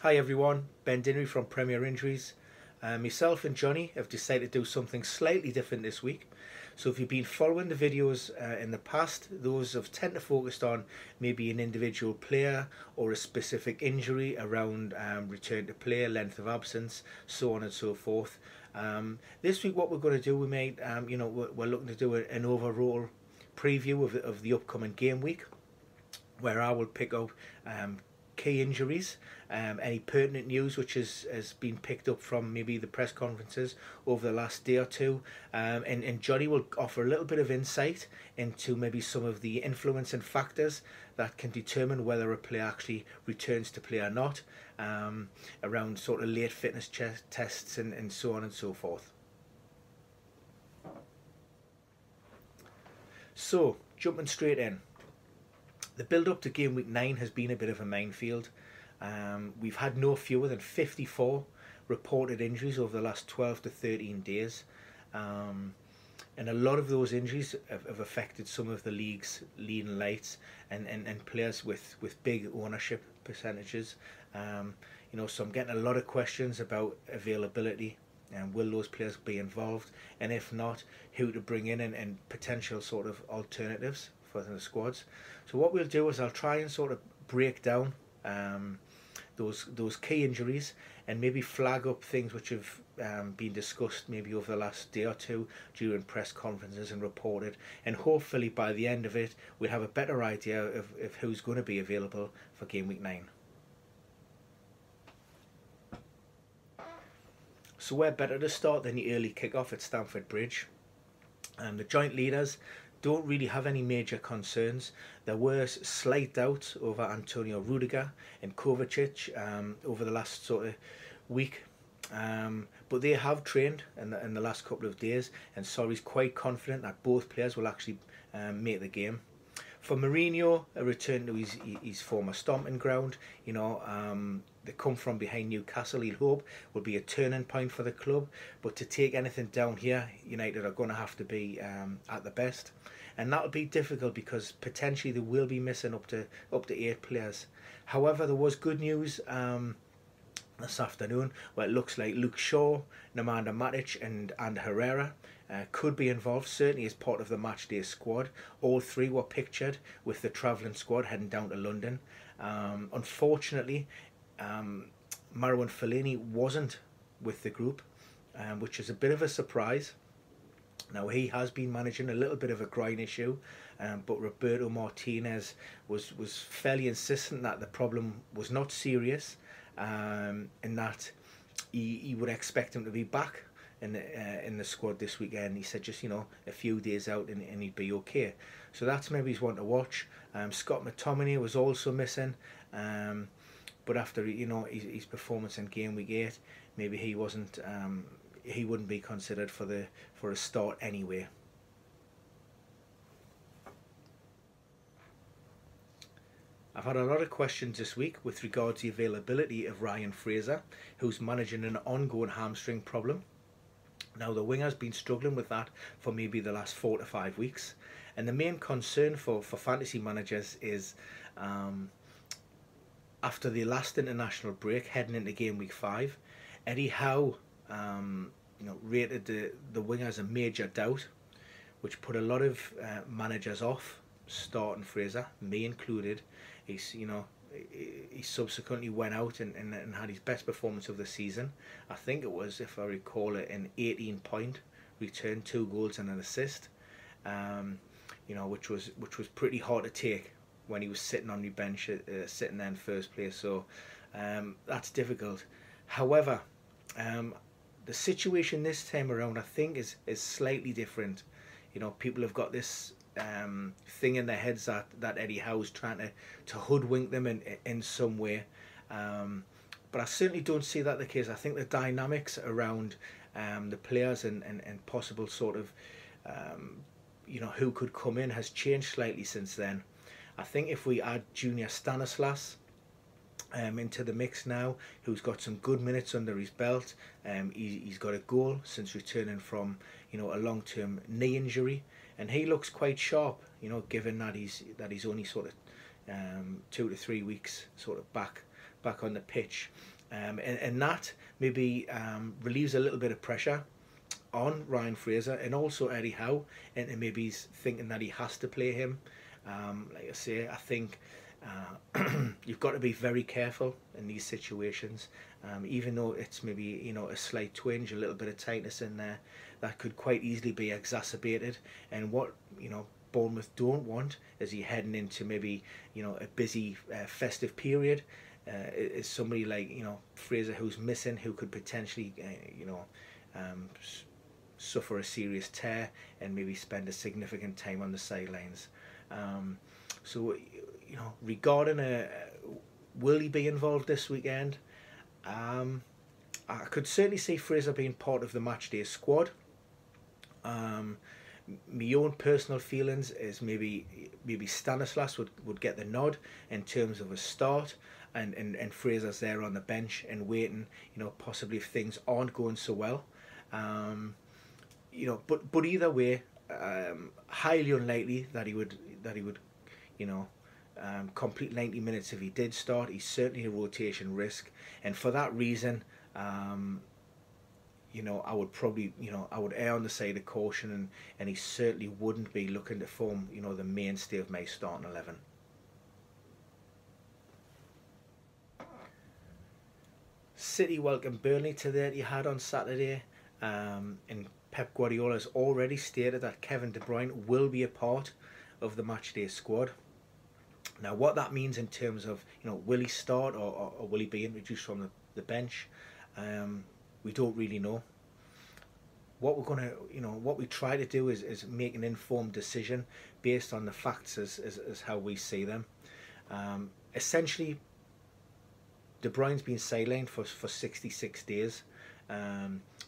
Hi everyone, Ben Dinnery from Premier Injuries. Myself and Johnny have decided to do something slightly different this week. So if you've been following the videos in the past, those have tend to focused on maybe an individual player or a specific injury around return to play, length of absence, so on and so forth. This week what we're going to do, we're looking to do an overall preview of the upcoming game week, where I will pick out key injuries, any pertinent news which has been picked up from maybe the press conferences over the last day or two, and Johnny will offer a little bit of insight into maybe some of the influencing factors that can determine whether a player actually returns to play or not, around sort of late fitness tests and so on and so forth. So, jumping straight in. The build-up to game week 9 has been a bit of a minefield. We've had no fewer than 54 reported injuries over the last 12 to 13 days. And a lot of those injuries have affected some of the league's leading lights and players with big ownership percentages. So I'm getting a lot of questions about availability, and will those players be involved, and if not, who to bring in and potential sort of alternatives for the squads. So what we'll do is I'll try and sort of break down those key injuries and maybe flag up things which have been discussed maybe over the last day or two during press conferences and reported, and hopefully by the end of it we'll have a better idea of who's going to be available for game week 9. So where better to start than the early kick-off at Stamford Bridge. The joint leaders don't really have any major concerns. There were slight doubts over Antonio Rudiger and Kovacic over the last sort of week, but they have trained in the last couple of days, and Sorry's quite confident that both players will actually make the game. For Mourinho, a return to his former stomping ground, they come from behind Newcastle, he'll hope, will be a turning point for the club. But to take anything down here, United are going to have to be at the best, and that'll be difficult because potentially they will be missing up to 8 players. However, there was good news this afternoon where it looks like Luke Shaw, Nemanja Matic and Herrera could be involved, certainly as part of the matchday squad. All 3 were pictured with the travelling squad heading down to London. Unfortunately, Marouane Fellaini wasn't with the group, which is a bit of a surprise. Now, he has been managing a little bit of a groin issue, but Roberto Martinez was fairly insistent that the problem was not serious, and that he would expect him to be back in the squad this weekend. He said just a few days out and he'd be okay. So that's maybe he's one to watch. Scott McTominay was also missing, but after his performance in game week 8, maybe he wouldn't be considered for a start anyway. I've had a lot of questions this week with regards to the availability of Ryan Fraser, who's managing an ongoing hamstring problem. Now, the winger's been struggling with that for maybe the last 4 to 5 weeks, and the main concern for fantasy managers is after the last international break heading into game week 5, Eddie Howe rated the winger as a major doubt, which put a lot of managers off starting Fraser, me included. He subsequently went out and had his best performance of the season. I think it was, if I recall it, an 18-point return, 2 goals and an assist, which was pretty hard to take when he was sitting on the bench, sitting there in first place. So that's difficult. However, the situation this time around, I think, is slightly different. People have got this thing in their heads that Eddie Howe's trying to hoodwink them in some way, but I certainly don't see that the case. I think the dynamics around the players and possible sort of who could come in has changed slightly since then. I think if we add Junior Stanislas into the mix now, who's got some good minutes under his belt, he's got a goal since returning from a long-term knee injury, and he looks quite sharp, given that he's only sort of 2 to 3 weeks sort of back on the pitch. And that maybe relieves a little bit of pressure on Ryan Fraser and also Eddie Howe, and maybe he's thinking that he has to play him. Like I say, I think you've got to be very careful in these situations, even though it's maybe, you know, a slight twinge, a little bit of tightness in there, that could quite easily be exacerbated. And what, you know, Bournemouth don't want is he heading into maybe, you know, a busy festive period. Is somebody like, you know, Fraser, who's missing, who could potentially, you know, suffer a serious tear and maybe spend a significant time on the sidelines. So, you know, regarding will he be involved this weekend? I could certainly see Fraser being part of the matchday squad. My own personal feelings is maybe Stanislas would get the nod in terms of a start, and Fraser's there on the bench and waiting, you know, possibly if things aren't going so well. You know, but either way, highly unlikely that he would you know, complete 90 minutes if he did start. He's certainly a rotation risk, and for that reason, you know, I would probably, you know, I would err on the side of caution, and he certainly wouldn't be looking to form, you know, the mainstay of my starting 11. City welcome Burnley to the Etihad on Saturday, and Pep Guardiola has already stated that Kevin De Bruyne will be a part of the matchday squad. Now, what that means in terms of, you know, will he start or will he be introduced from the bench, we don't really know. What we're gonna, you know, what we try to do is make an informed decision based on the facts as how we see them. Essentially, De Bruyne's been sidelined for 66 days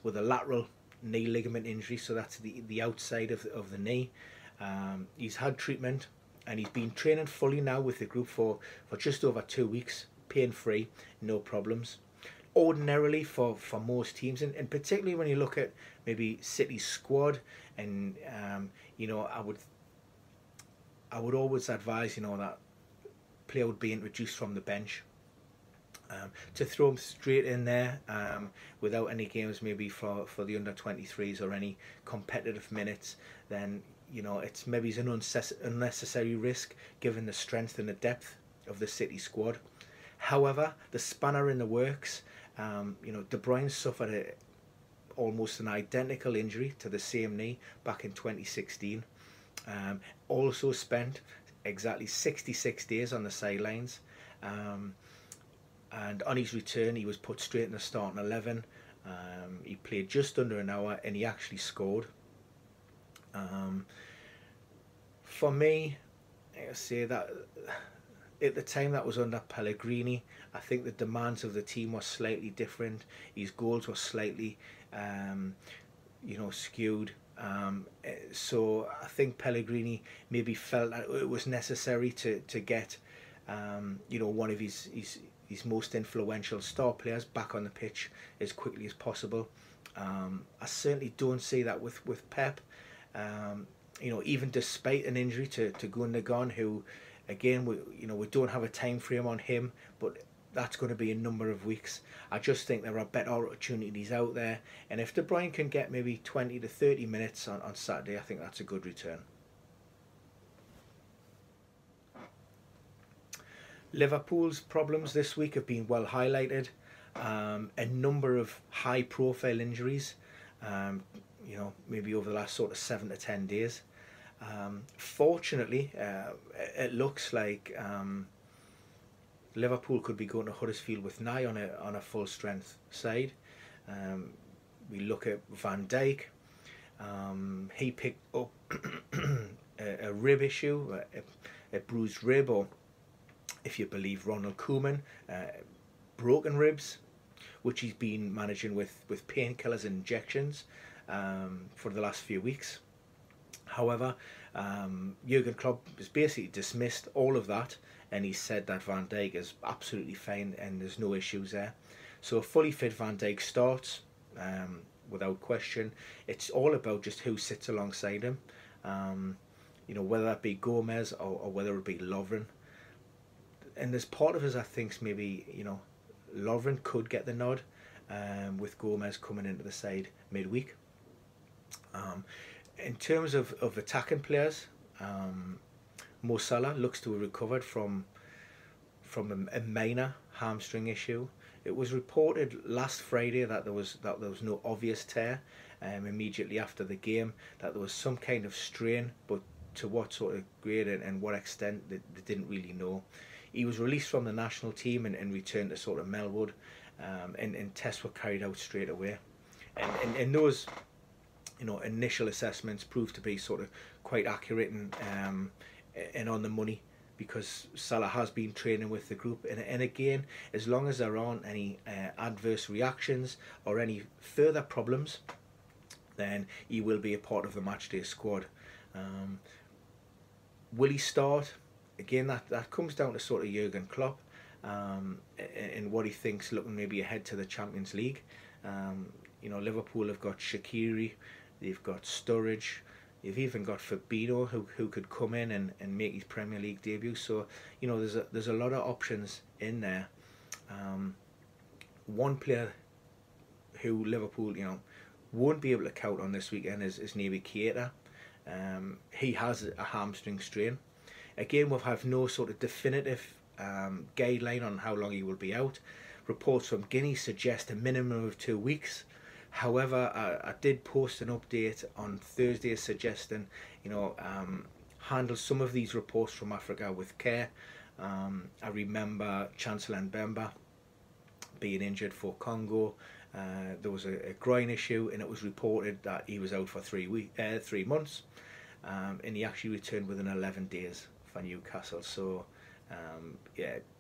with a lateral knee ligament injury, so that's the outside of the knee. He's had treatment and he's been training fully now with the group for just over 2 weeks, pain-free, no problems. Ordinarily for most teams, and particularly when you look at maybe City's squad, and you know, I would always advise, you know, that player would be introduced from the bench. To throw him straight in there without any games maybe for the under-23s or any competitive minutes, then, you know, it's maybe an unnecessary risk given the strength and the depth of the City squad. However, the spanner in the works, you know, De Bruyne suffered almost an identical injury to the same knee back in 2016. Also spent exactly 66 days on the sidelines. And on his return, he was put straight in the starting 11. He played just under an hour and he actually scored. For me, I say that at the time that was under Pellegrini, I think the demands of the team were slightly different. His goals were slightly, you know, skewed. So I think Pellegrini maybe felt that it was necessary to get, you know, one of his most influential star players back on the pitch as quickly as possible. I certainly don't see that with Pep. You know, even despite an injury to Gundogan, who, again, we don't have a time frame on him, but that's going to be a number of weeks. I just think there are better opportunities out there, and if De Bruyne can get maybe 20 to 30 minutes on Saturday, I think that's a good return. Liverpool's problems this week have been well highlighted. A number of high-profile injuries, you know, maybe over the last sort of 7 to 10 days. Fortunately, it looks like Liverpool could be going to Huddersfield with Nye on a full-strength side. We look at Van Dijk. He picked up a rib issue, a bruised rib, or if you believe Ronald Koeman, broken ribs, which he's been managing with painkillers and injections for the last few weeks. However, Jurgen Klopp has basically dismissed all of that, and he said that Van Dijk is absolutely fine and there's no issues there. So a fully fit Van Dijk starts without question. It's all about just who sits alongside him, you know, whether that be Gomez or whether it be Lovren. And there's part of us that thinks maybe, you know, Lovren could get the nod, with Gomez coming into the side midweek. In terms of attacking players, Messala looks to have recovered from a minor hamstring issue. It was reported last Friday that there was no obvious tear immediately after the game, that there was some kind of strain, but to what sort of grade and what extent they didn't really know. He was released from the national team and returned to sort of Melwood, and tests were carried out straight away. And those, initial assessments proved to be sort of quite accurate and on the money, because Salah has been training with the group, and again, as long as there aren't any adverse reactions or any further problems, then he will be a part of the matchday squad. Will he start? Again, that comes down to sort of Jurgen Klopp, and what he thinks looking maybe ahead to the Champions League. Liverpool have got Shaqiri, they've got Sturridge, they've even got Fabinho who could come in and make his Premier League debut. So there's a lot of options in there. One player who Liverpool won't be able to count on this weekend is Naby Keita. He has a hamstring strain. Again, we'll have no sort of definitive guideline on how long he will be out. Reports from Guinea suggest a minimum of 2 weeks. However, I did post an update on Thursday suggesting, handle some of these reports from Africa with care. I remember Chancellor Mbemba being injured for Congo. There was a groin issue, and it was reported that he was out for 3 months, and he actually returned within 11 days for Newcastle. So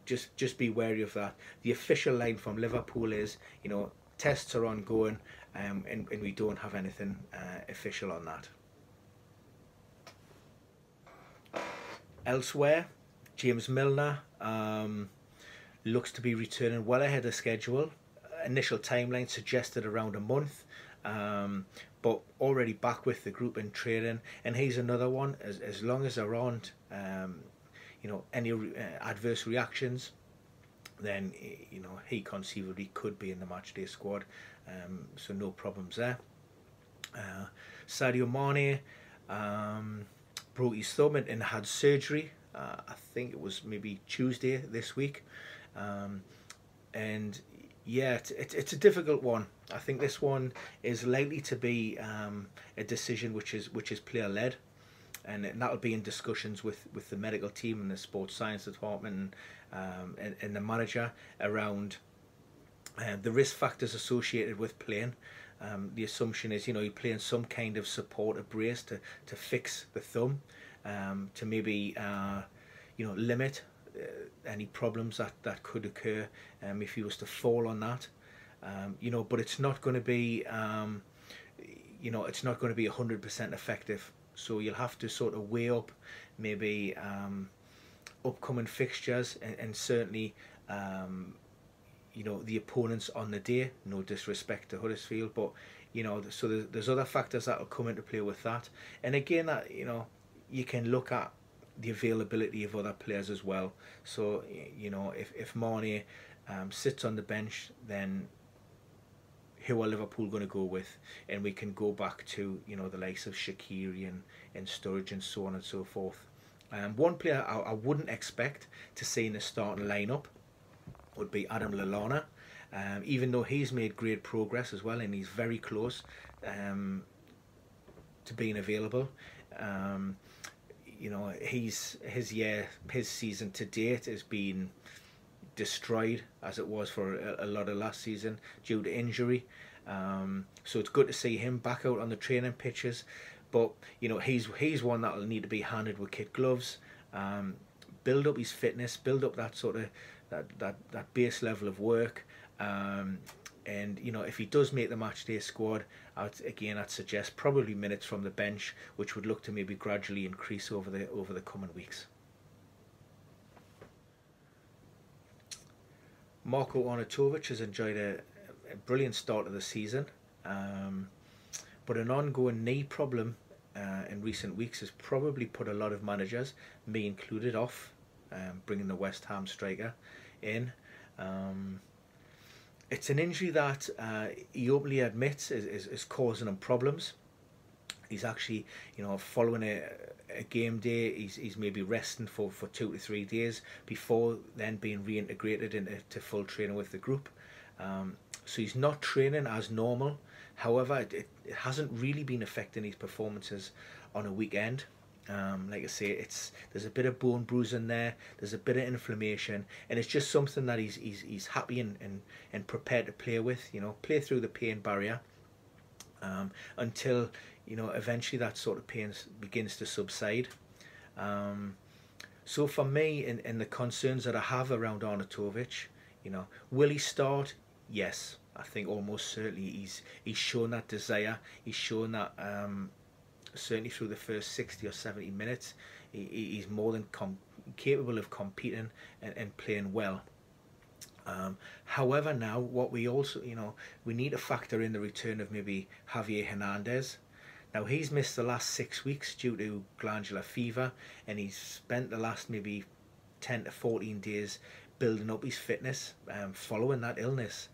just be wary of that. The official line from Liverpool is, tests are ongoing, and we don't have anything official on that. Elsewhere, James Milner looks to be returning well ahead of schedule. Initial timeline suggested around a month, but already back with the group in training, and he's another one. As long as there aren't any adverse reactions, then he conceivably could be in the matchday squad, so no problems there. Sadio Mane broke his thumb and had surgery. I think it was maybe Tuesday this week, and yeah, it's a difficult one. I think this one is likely to be a decision which is player led, and that'll be in discussions with the medical team and the sports science department and the manager around the risk factors associated with playing. The assumption is you're playing some kind of supportive brace to fix the thumb, to maybe limit any problems that could occur if he was to fall on that. But it's not going to be it's not going to be 100% effective. So you'll have to sort of weigh up maybe upcoming fixtures and certainly the opponents on the day. No disrespect to Huddersfield, but so there's other factors that will come into play with that. And again, that you can look at the availability of other players as well. So if Mane sits on the bench, then who are Liverpool going to go with? And we can go back to the likes of Shaqiri and Sturridge and so on and so forth. One player I wouldn't expect to see in the starting lineup would be Adam Lallana, even though he's made great progress as well, and he's very close to being available. His season to date has been destroyed, as it was for a lot of last season, due to injury. So it's good to see him back out on the training pitches, but he's one that will need to be handled with kid gloves. Build up his fitness, build up that sort of that base level of work, and if he does make the matchday squad, I'd suggest probably minutes from the bench, which would look to maybe gradually increase over the coming weeks. Marko Arnautovic has enjoyed a brilliant start of the season, but an ongoing knee problem in recent weeks has probably put a lot of managers, me included, off bringing the West Ham striker in. It's an injury that he openly admits is causing him problems. He's actually, following a game day, he's maybe resting for 2 to 3 days before then being reintegrated into full training with the group. So he's not training as normal. However, it hasn't really been affecting his performances on a weekend. Like I say, there's a bit of bone bruising there, there's a bit of inflammation, and it's just something that he's happy and prepared to play with. Play through the pain barrier until eventually that sort of pain begins to subside. So for me, in the concerns that I have around Arnautovic, will he start? Yes, I think almost certainly he's shown that desire. He's shown that certainly through the first 60 or 70 minutes, he's more than capable of competing and playing well. However, now what we also, we need to factor in the return of maybe Javier Hernandez. Now he's missed the last 6 weeks due to glandular fever, and he's spent the last maybe 10 to 14 days building up his fitness following that illness.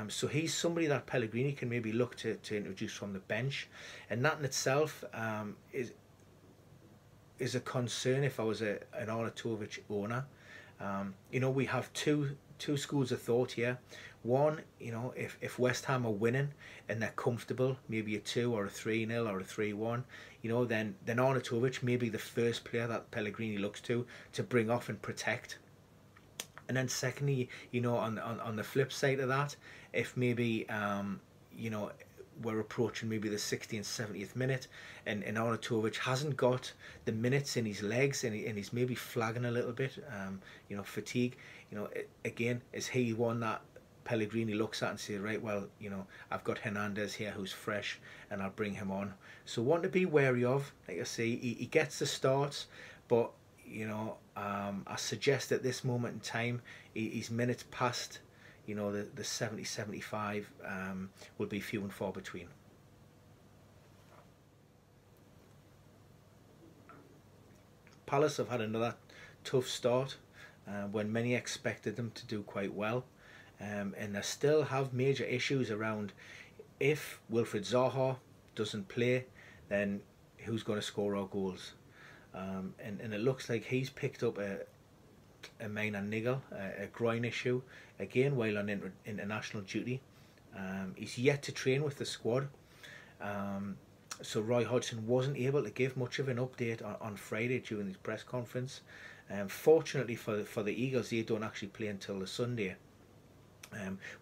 So he's somebody that Pellegrini can maybe look to introduce from the bench, and that in itself is a concern if I was an Arnautovic owner. We have two schools of thought here. One, if West Ham are winning and they're comfortable, maybe a 2 or a 3-0 or a 3-1, then Arnautovic may be the first player that Pellegrini looks to bring off and protect. And then secondly, on the flip side of that, if maybe we're approaching maybe the 60th, 70th minute, and Arnautovic hasn't got the minutes in his legs, and he's maybe flagging a little bit, fatigue. Again, is he one that Pellegrini looks at and says, right, well, I've got Hernandez here who's fresh, and I'll bring him on. So one to be wary of. Like I say, he gets the starts, but I suggest at this moment in time, his minutes past, the 70, 75 will be few and far between. Palace have had another tough start when many expected them to do quite well, and they still have major issues around if Wilfried Zaha doesn't play, then who's going to score our goals? And it looks like he's picked up a minor niggle, a groin issue, again while on international duty. He's yet to train with the squad, so Roy Hodgson wasn't able to give much of an update on Friday during his press conference. Fortunately for the Eagles, they don't actually play until the Sunday,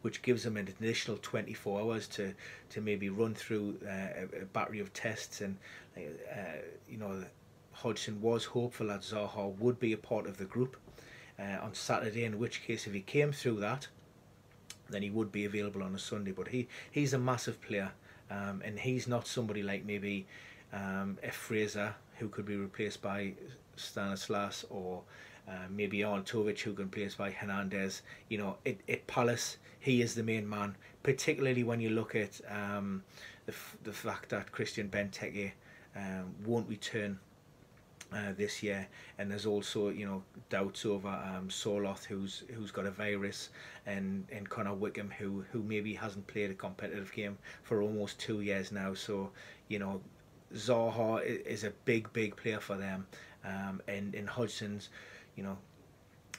which gives them an additional 24 hours to maybe run through a battery of tests. And Hodgson was hopeful that Zaha would be a part of the group on Saturday, in which case if he came through that, then he would be available on a Sunday. But he's a massive player, and he's not somebody like maybe a Fraser who could be replaced by Stanislas, or maybe Arnautovic who can be replaced by Hernandez. At Palace, he is the main man, particularly when you look at the fact that Christian Benteke won't return this year, and there's also doubts over Soloth who's got a virus, and Connor Wickham who maybe hasn't played a competitive game for almost 2 years now. So Zaha is a big player for them, and in Hodgson's,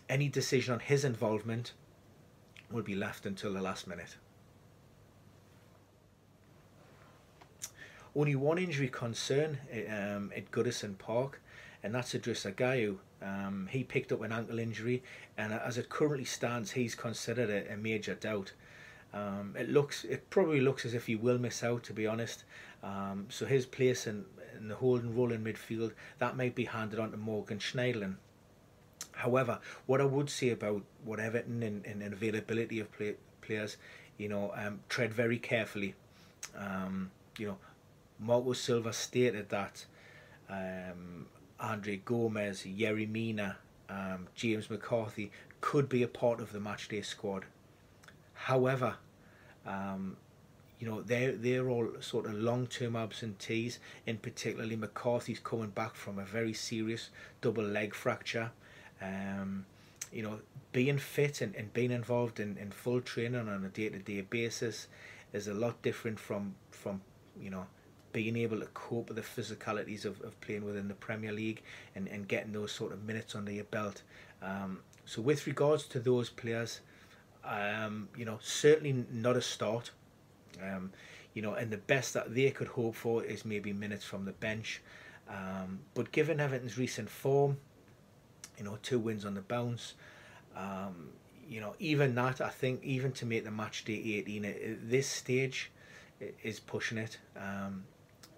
any decision on his involvement will be left until the last minute. Only one injury concern at Goodison Park, and that's Idrissa Gueye. He picked up an ankle injury, and as it currently stands, he's considered a major doubt. It probably looks as if he will miss out, to be honest. So his place in the holding role in midfield, that might be handed on to Morgan Schneiderlin. However, what I would say about Everton and availability of players, tread very carefully. Marco Silva stated that Andre Gomez, Yerry Mina, James McCarthy could be a part of the matchday squad. However, they're all sort of long-term absentees. In particularly, McCarthy's coming back from a very serious double leg fracture. you know, being fit and being involved in full training on a day-to-day basis is a lot different from you know, being able to cope with the physicalities of playing within the Premier League and getting those sort of minutes under your belt. So with regards to those players, you know, certainly not a start. You know, and the best that they could hope for is maybe minutes from the bench. But given Everton's recent form, you know, 2 wins on the bounce, you know, even that, I think, even to make the match day 18 at this stage is pushing it.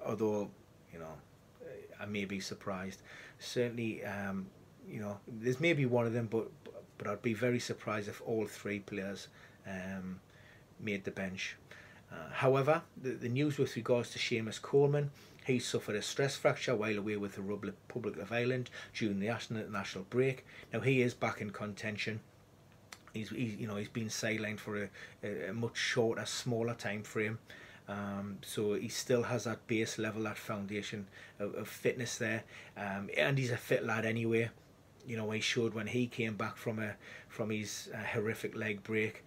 Although, you know, I may be surprised. Certainly, you know, there's maybe one of them, but I'd be very surprised if all 3 players made the bench. However, the news with regards to Seamus Coleman, he suffered a stress fracture while away with the Republic of Ireland during the national break. Now he is back in contention. He's been sidelined for a much shorter, smaller time frame. So he still has that base level, that foundation of fitness there, and he's a fit lad anyway. You know, he showed when he came back from his horrific leg break.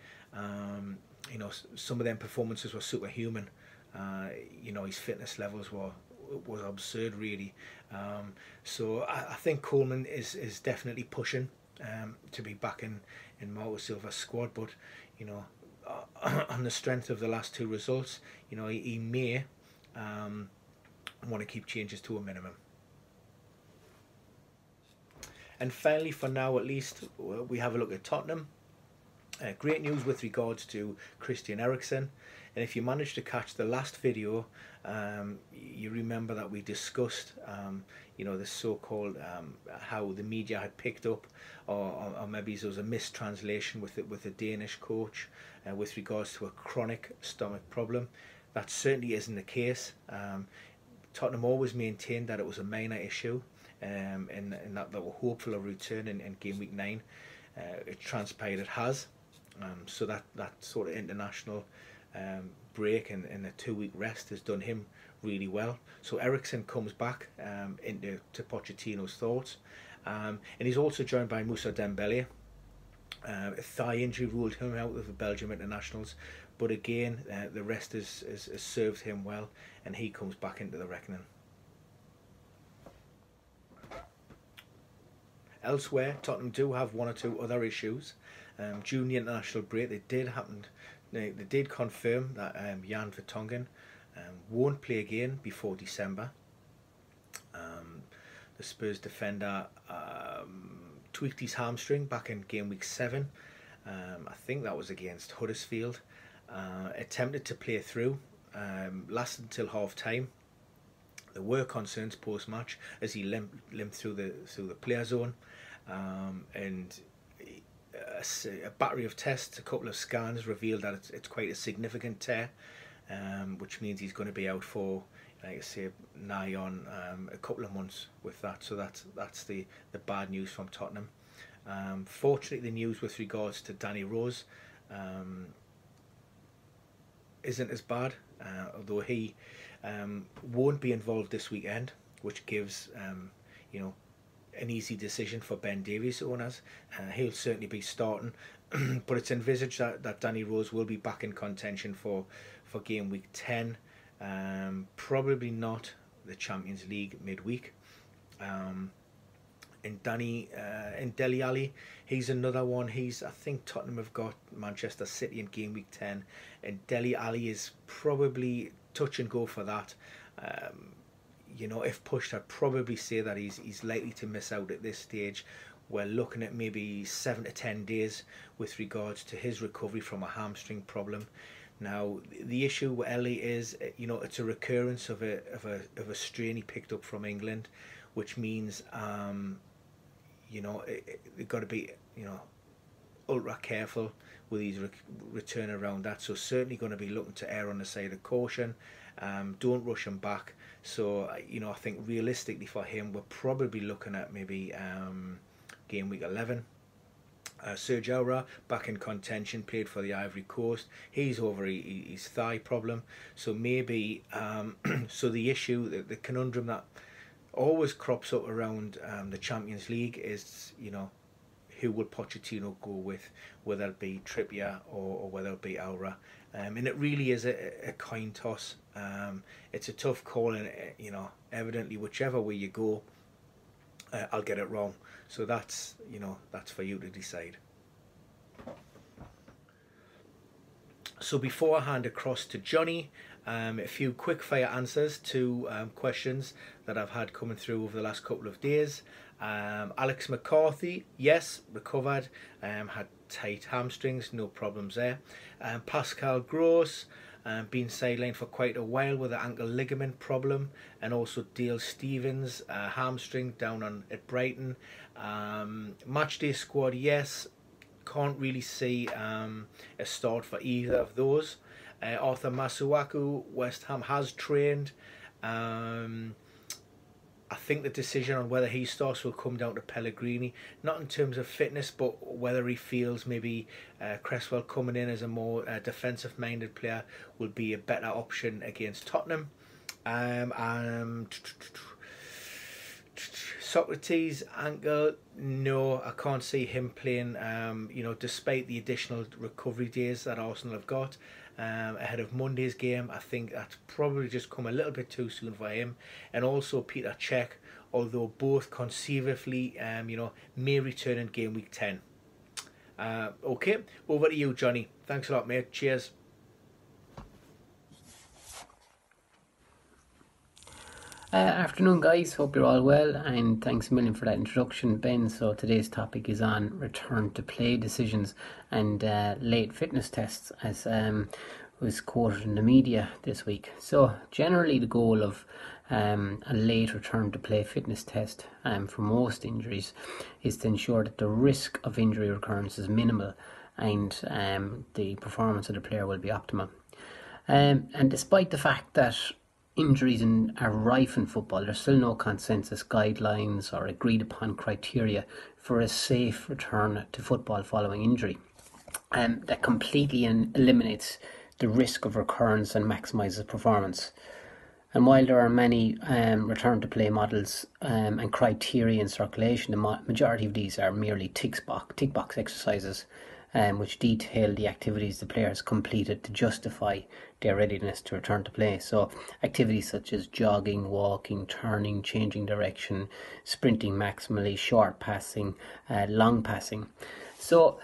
You know, some of them performances were superhuman. You know, his fitness levels was absurd, really. So I think Coleman is definitely pushing to be back in Marco Silva's squad. But you know, on the strength of the last 2 results, you know, he may want to keep changes to a minimum. And finally, for now at least, we have a look at Tottenham. Great news with regards to Christian Eriksen, and if you managed to catch the last video, you remember that we discussed you know, the so-called how the media had picked up, or maybe there was a mistranslation with the Danish coach with regards to a chronic stomach problem. That certainly isn't the case. Tottenham always maintained that it was a minor issue, and that they were hopeful of return in game week 9. It transpired it has. So that sort of international break and a 2-week rest has done him really well. So Eriksen comes back into Pochettino's thoughts, and he's also joined by Moussa Dembele. A thigh injury ruled him out of the Belgium internationals, but again the rest has served him well, and he comes back into the reckoning. Elsewhere, Tottenham do have 1 or 2 other issues. During the international break, they did confirm that Jan Vertonghen won't play again before December. The Spurs defender tweaked his hamstring back in game week 7. I think that was against Huddersfield. Attempted to play through, lasted until half time. There were concerns post match as he limped through the player zone, and a battery of tests, a couple of scans revealed that it's quite a significant tear, which means he's going to be out for, like I say, nigh on a couple of months with that. So that's the bad news from Tottenham. Fortunately, the news with regards to Danny Rose isn't as bad, although he won't be involved this weekend, which gives you know, an easy decision for Ben Davies owners. He'll certainly be starting, but it's envisaged that Danny Rose will be back in contention for game week 10. Probably not the Champions League midweek. And Dele Alli, he's another one. I think Tottenham have got Manchester City in game week 10, and Dele Alli is probably touch and go for that. You know, if pushed, I'd probably say that he's likely to miss out at this stage. We're looking at maybe 7 to 10 days with regards to his recovery from a hamstring problem. Now, the issue with Ellie is, you know, it's a recurrence of a strain he picked up from England, which means, you know, they've got to be, you know, ultra careful with his return around that. So certainly going to be looking to err on the side of caution. Don't rush him back. So, you know, I think realistically for him, we're probably looking at maybe game week 11. Serge Aurier back in contention, played for the Ivory Coast. He's over his thigh problem. So maybe, so the issue, the conundrum that always crops up around the Champions League is, you know, who will Pochettino go with, whether it be Trippier or whether it be Aura. And it really is a coin toss. It's a tough call, and evidently whichever way you go, I'll get it wrong. So that's for you to decide. So before I hand across to Johnny, a few quick fire answers to questions that I've had coming through over the last couple of days. Alex McCarthy, yes, recovered, had tight hamstrings, no problems there. Pascal Gross, been sidelined for quite a while with an ankle ligament problem, and also Dale Stevens, hamstring down at Brighton. Matchday squad, yes, can't really see a start for either of those. Arthur Masuaku, West Ham, has trained. I think the decision on whether he starts will come down to Pellegrini, not in terms of fitness, but whether he feels maybe Cresswell coming in as a more defensive-minded player will be a better option against Tottenham. Socrates, ankle, no, I can't see him playing, despite the additional recovery days that Arsenal have got ahead of Monday's game. I think that's probably just come a little bit too soon for him. And also Peter Cech, although both conceivably, may return in game week 10. Okay, over to you, Johnny. Thanks a lot, mate. Cheers. Afternoon, guys. Hope you're all well, and thanks a million for that introduction, Ben. So today's topic is on return to play decisions and late fitness tests, as was quoted in the media this week. So generally the goal of a late return to play fitness test for most injuries is to ensure that the risk of injury recurrence is minimal and the performance of the player will be optimal. And despite the fact that injuries are rife in football, there's still no consensus guidelines or agreed upon criteria for a safe return to football following injury. That completely eliminates the risk of recurrence and maximises performance. And while there are many return to play models and criteria in circulation, the majority of these are merely tick box exercises which detail the activities the player has completed to justify their readiness to return to play. So activities such as jogging, walking, turning, changing direction, sprinting maximally, short passing, long passing. So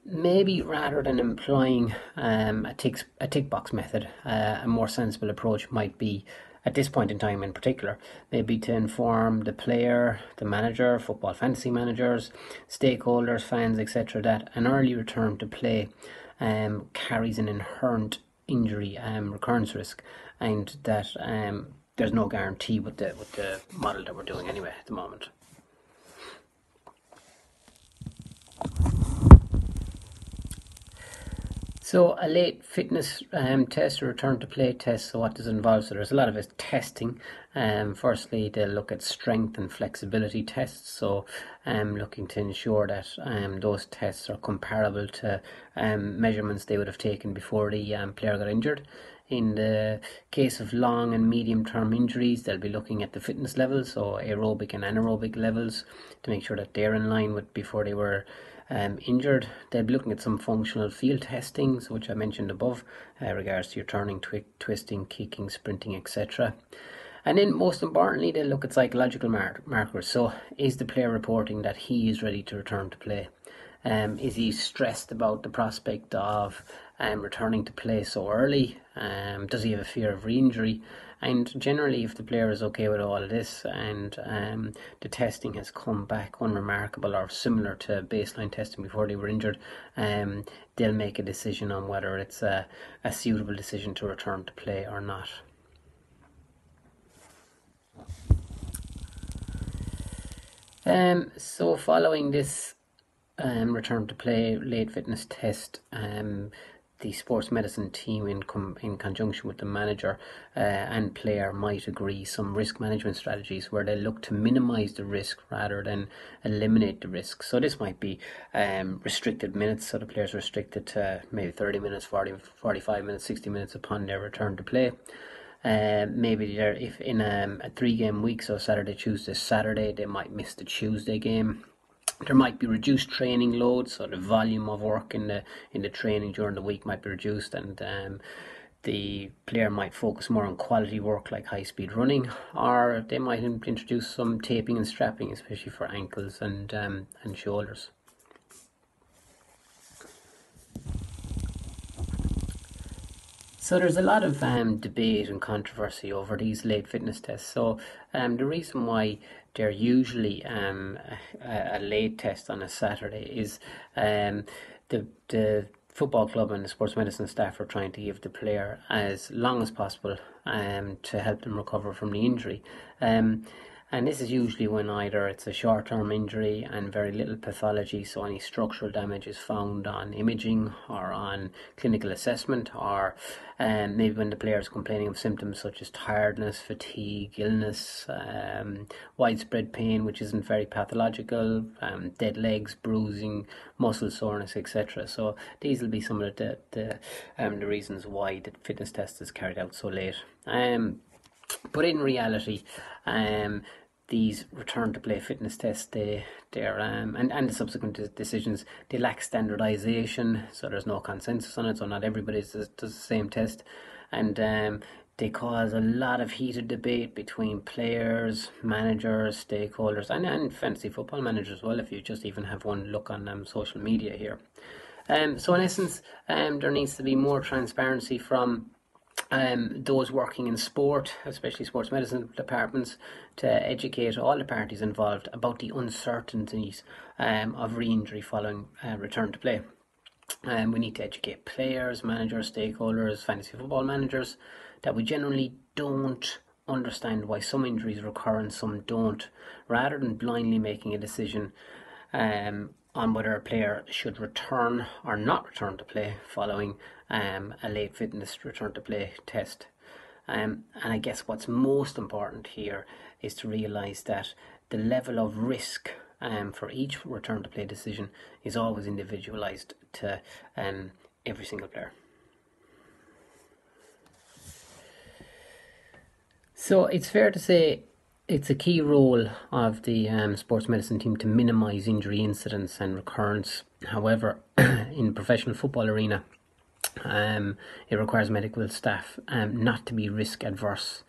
maybe rather than employing a tick box method, a more sensible approach might be, at this point in time in particular, maybe to inform the player, the manager, football fantasy managers, stakeholders, fans, etc., that an early return to play carries an inherent injury recurrence risk, and that there's no guarantee with the model that we're doing anyway at the moment. So a late fitness test or return to play test, so what does it involve? So there's a lot of it testing. Firstly, they'll look at strength and flexibility tests, so looking to ensure that those tests are comparable to measurements they would have taken before the player got injured. In the case of long and medium term injuries, they'll be looking at the fitness levels, so aerobic and anaerobic levels, to make sure that they're in line with before they were injured. They'll be looking at some functional field testings, which I mentioned above, regards to your turning, twisting, kicking, sprinting, etc. And then most importantly, they'll look at psychological markers. So is the player reporting that he is ready to return to play? Is he stressed about the prospect of returning to play so early? Does he have a fear of re-injury? And generally, if the player is okay with all of this and the testing has come back unremarkable or similar to baseline testing before they were injured, they'll make a decision on whether it's a suitable decision to return to play or not. So following this return to play late fitness test, the sports medicine team in conjunction with the manager and player might agree some risk management strategies where they look to minimise the risk rather than eliminate the risk. So this might be restricted minutes, so the player's restricted to maybe 30 minutes, 45 minutes, 60 minutes upon their return to play. Maybe if in a 3-game week, so Saturday, Tuesday, Saturday, they might miss the Tuesday game. There might be reduced training loads, so the volume of work in the training during the week might be reduced, and the player might focus more on quality work like high speed running, or they might introduce some taping and strapping, especially for ankles and shoulders. So there's a lot of debate and controversy over these late fitness tests. So the reason why they're usually a late test on a Saturday is the football club and the sports medicine staff are trying to give the player as long as possible to help them recover from the injury. And this is usually when either it's a short-term injury and very little pathology, so any structural damage is found on imaging or on clinical assessment, or maybe when the player is complaining of symptoms such as tiredness, fatigue, illness, widespread pain which isn't very pathological, dead legs, bruising, muscle soreness, etc. So these will be some of the reasons why the fitness test is carried out so late. But in reality, these return to play fitness tests, they're and the subsequent decisions, they lack standardisation, so there's no consensus on it, so not everybody does the same test, and they cause a lot of heated debate between players, managers, stakeholders, and fantasy football managers as well, if you just even have one look on social media here. So in essence, there needs to be more transparency from those working in sport, especially sports medicine departments, to educate all the parties involved about the uncertainties of re-injury following return to play. We need to educate players, managers, stakeholders, fantasy football managers, that we generally don't understand why some injuries recur and some don't, rather than blindly making a decision on whether a player should return or not return to play following a late fitness return to play test. And I guess what's most important here is to realise that the level of risk for each return to play decision is always individualised to every single player. So it's fair to say it's a key role of the sports medicine team to minimise injury incidents and recurrence. However, in the professional football arena, it requires medical staff not to be risk adverse.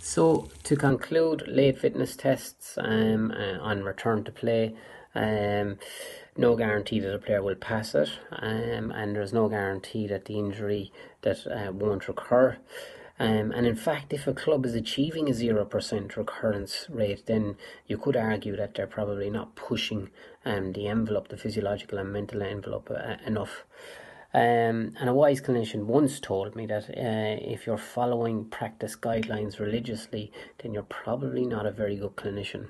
So to conclude, late fitness tests on return to play, no guarantee that a player will pass it, and there's no guarantee that the injury that won't recur. And in fact, if a club is achieving a 0% recurrence rate, then you could argue that they're probably not pushing the envelope, the physiological and mental envelope, enough. And a wise clinician once told me that if you're following practice guidelines religiously, then you're probably not a very good clinician.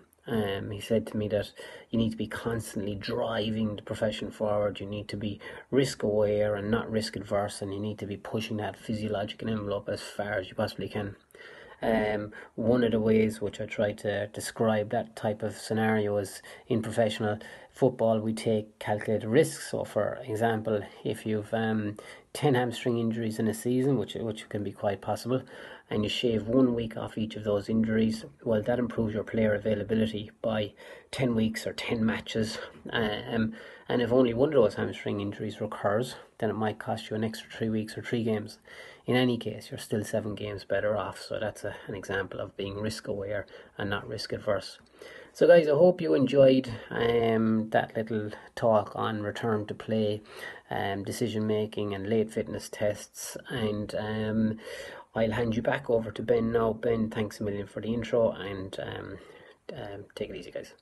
He said to me that you need to be constantly driving the profession forward, you need to be risk aware and not risk adverse, and you need to be pushing that physiological envelope as far as you possibly can. One of the ways which I try to describe that type of scenario is in professional football we take calculated risks. So for example, if you've 10 hamstring injuries in a season, which can be quite possible, and you shave 1 week off each of those injuries, well, that improves your player availability by 10 weeks or 10 matches. And if only one of those hamstring injuries recurs, then it might cost you an extra 3 weeks or 3 games. In any case, you're still 7 games better off. So that's an example of being risk aware and not risk adverse. So guys, I hope you enjoyed that little talk on return to play, decision making and late fitness tests, and I'll hand you back over to Ben now. Ben, thanks a million for the intro, and take it easy, guys.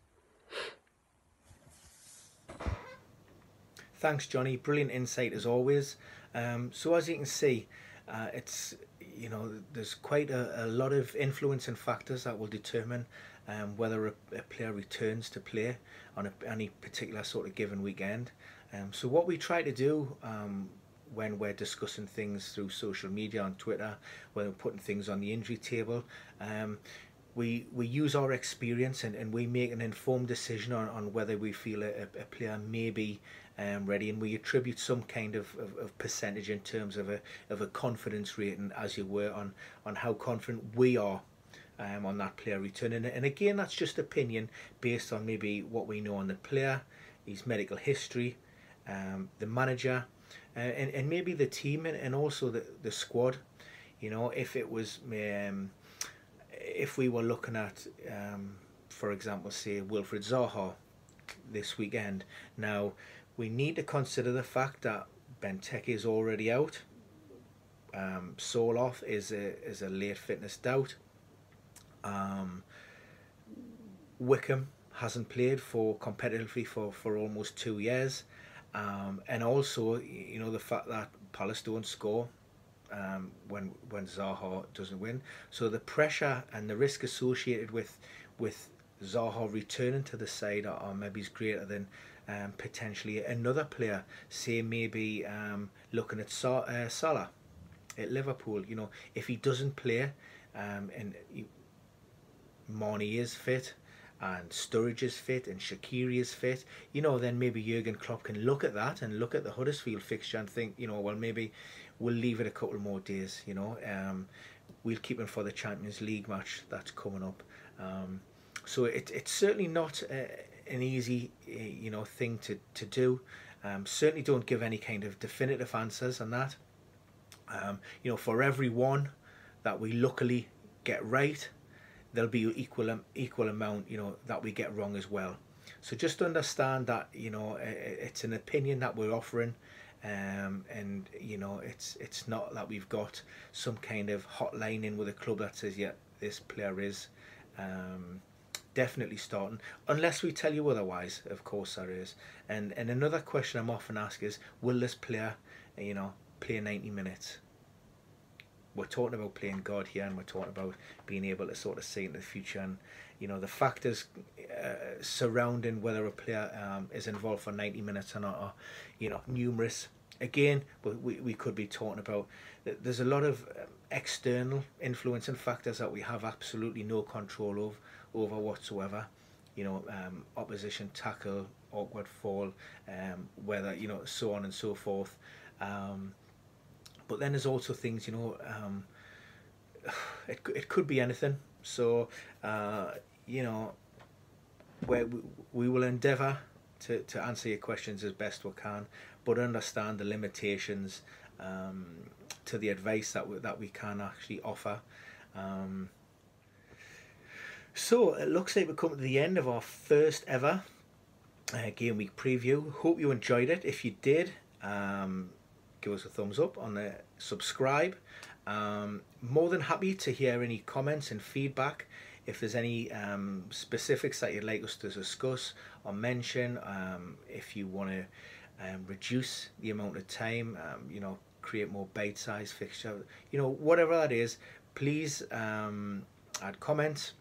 Thanks, Johnny. Brilliant insight as always. So as you can see, it's there's quite a lot of influencing factors that will determine whether a player returns to play on any particular sort of given weekend. So what we try to do when we're discussing things through social media, on Twitter, when we're putting things on the injury table, we use our experience, and we make an informed decision on whether we feel a player may be ready, and we attribute some kind of percentage in terms of a confidence rating, as you were, on how confident we are on that player returning. And again, that's just opinion based on maybe what we know on the player, his medical history, the manager, and maybe the team, and also the squad. You know, if it was if we were looking at, for example, say Wilfried Zaha this weekend. Now, we need to consider the fact that Benteke is already out. Soloff is a late fitness doubt. Wickham hasn't played competitively for almost 2 years, and also, you know, the fact that Palace don't score when Zaha doesn't win. So the pressure and the risk associated with Zaha returning to the side are maybe greater than potentially another player. Say maybe looking at Salah at Liverpool. You know, if he doesn't play, and Mane is fit, and Sturridge is fit, and Shaqiri is fit, you know, then maybe Jurgen Klopp can look at that and look at the Huddersfield fixture and think, you know, well, maybe we'll leave it a couple more days, you know. We'll keep him for the Champions League match that's coming up. So it's certainly not an easy, you know, thing to do. Certainly don't give any kind of definitive answers on that. You know, for every one that we luckily get right, there'll be equal amount, you know, that we get wrong as well. So just understand that, you know, it's an opinion that we're offering, and you know, it's not that we've got some kind of hotline in with a club that says, yeah, this player is definitely starting, unless we tell you otherwise. Of course there is. And another question I'm often asked is, will this player, you know, play 90 minutes? We're talking about playing God here, and we're talking about being able to sort of see into the future, and you know, the factors surrounding whether a player is involved for 90 minutes or not are, you know, numerous. Again, we could be talking about, there's a lot of external influencing factors that we have absolutely no control over whatsoever. You know, opposition tackle, awkward fall, whether, you know, so on and so forth. But then there's also things, you know, it could be anything. So, you know, where we will endeavour to answer your questions as best we can, but understand the limitations to the advice that we can actually offer. So it looks like we've come to the end of our first ever game week preview. Hope you enjoyed it. If you did, give us a thumbs up on the subscribe. More than happy to hear any comments and feedback. If there's any specifics that you'd like us to discuss or mention, if you want to reduce the amount of time, you know, create more bite-sized fixture, you know, whatever that is, please add comments.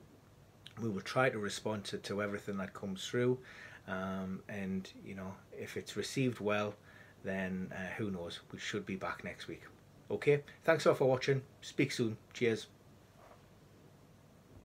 We will try to respond to everything that comes through, and you know, if it's received well, then who knows, we should be back next week. Okay, thanks all for watching. Speak soon. Cheers.